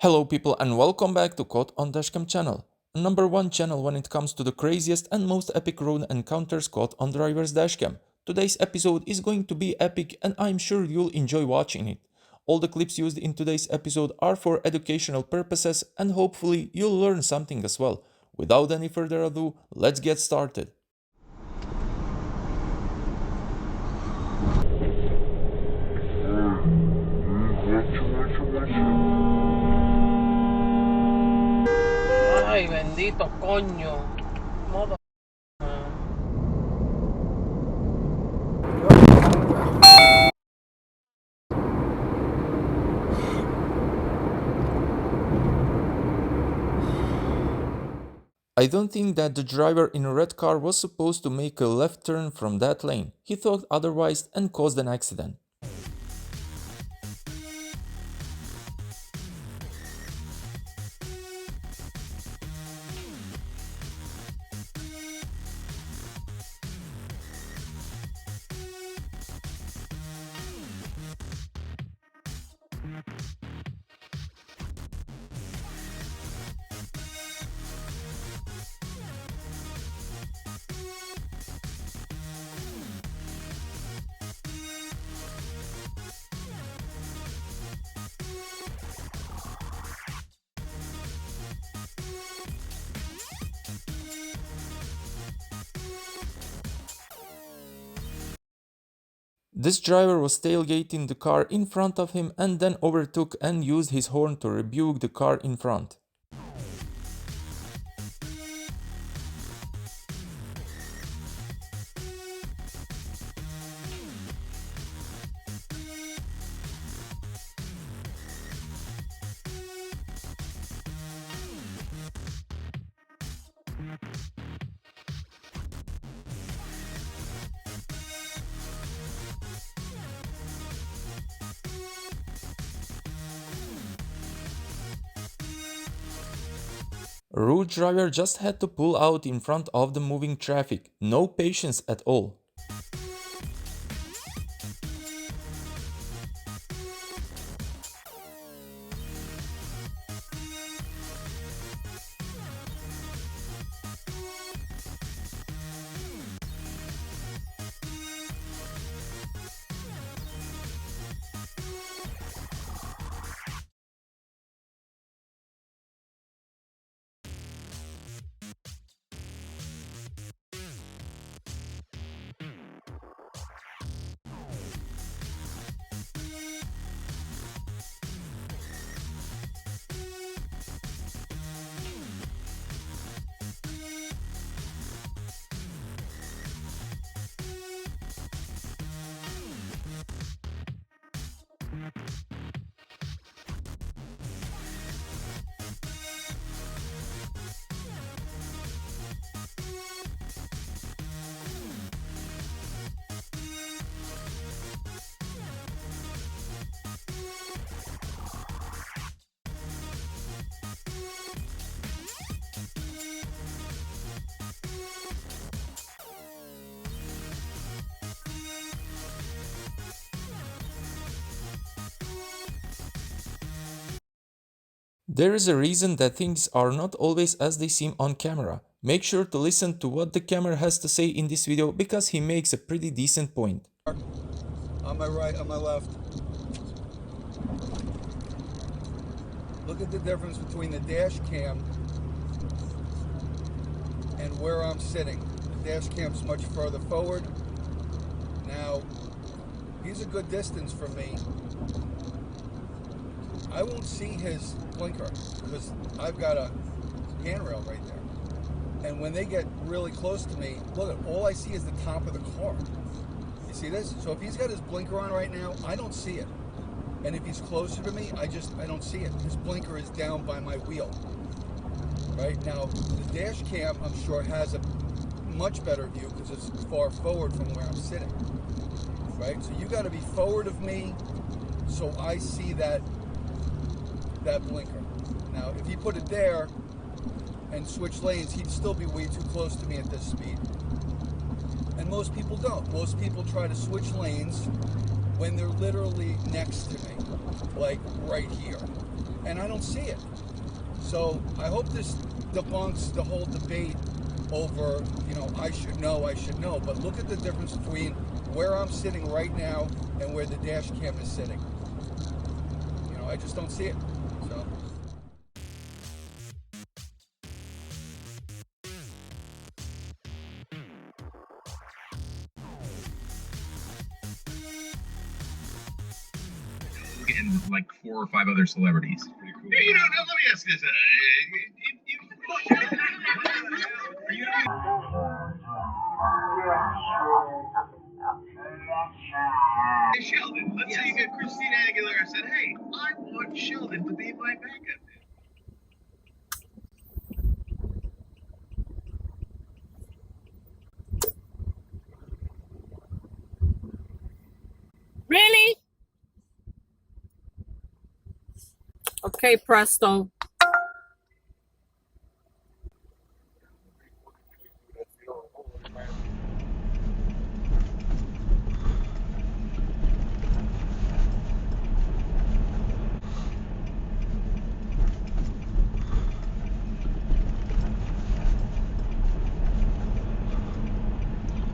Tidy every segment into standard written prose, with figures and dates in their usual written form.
Hello people and welcome back to Caught on DashCam channel, number one channel when it comes to the craziest and most epic road encounters caught on driver's dashcam. Today's episode is going to be epic and I'm sure you'll enjoy watching it. All the clips used in today's episode are for educational purposes and hopefully you'll learn something as well. Without any further ado, let's get started. Ay, bendito coño. Modo. I don't think that the driver in a red car was supposed to make a left turn from that lane. He thought otherwise and caused an accident. This driver was tailgating the car in front of him and then overtook and used his horn to rebuke the car in front. A rude driver just had to pull out in front of the moving traffic, no patience at all. There is a reason that things are not always as they seem on camera. Make sure to listen to what the camera has to say in this video because he makes a pretty decent point. On my right, on my left. Look at the difference between the dash cam and where I'm sitting. The dash cam's much further forward. Now, he's a good distance from me. I won't see his blinker because I've got a handrail right there. And when they get really close to me, look, all I see is the top of the car. You see this? So if he's got his blinker on right now, I don't see it. And if he's closer to me, I don't see it. His blinker is down by my wheel. Right? Now, the dash cam, I'm sure, has a much better view because it's far forward from where I'm sitting. Right? So you got to be forward of me so I see that blinker. Now, if he put it there and switch lanes, he'd still be way too close to me at this speed. And most people don't. Most people try to switch lanes when they're literally next to me, like right here, and I don't see it. So I hope this debunks the whole debate over, I should know, but look at the difference between where I'm sitting right now and where the dash cam is sitting. I just don't see it. So. And like 4 or 5 other celebrities. Pretty cool. Hey, now let me ask this. Hey, Sheldon, let's say you get Christina Aguilera said, hey, I want Sheldon to be my backup. Really? Okay, presto.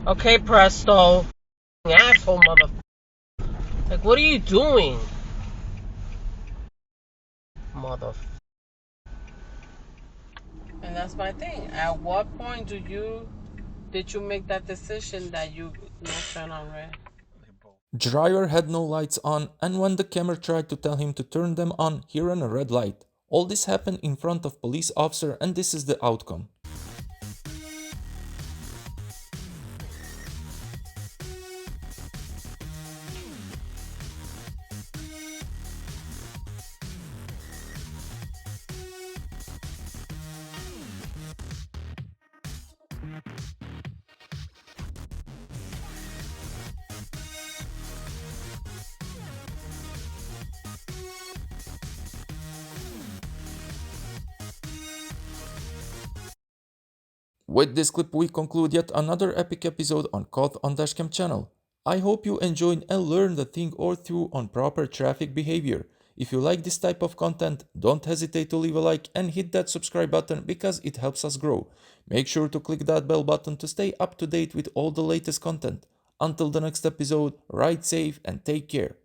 Okay, presto. Asshole, mother. Like, what are you doing? Mother. And that's my thing. At what point did you make that decision that you turn on red? Driver had no lights on, and when the camera tried to tell him to turn them on, he ran a red light. All this happened in front of police officer, and this is the outcome. With this clip we conclude yet another epic episode on Caught on DashCam channel. I hope you enjoyed and learned a thing or two on proper traffic behavior. If you like this type of content, don't hesitate to leave a like and hit that subscribe button because it helps us grow. Make sure to click that bell button to stay up to date with all the latest content. Until the next episode, ride safe and take care.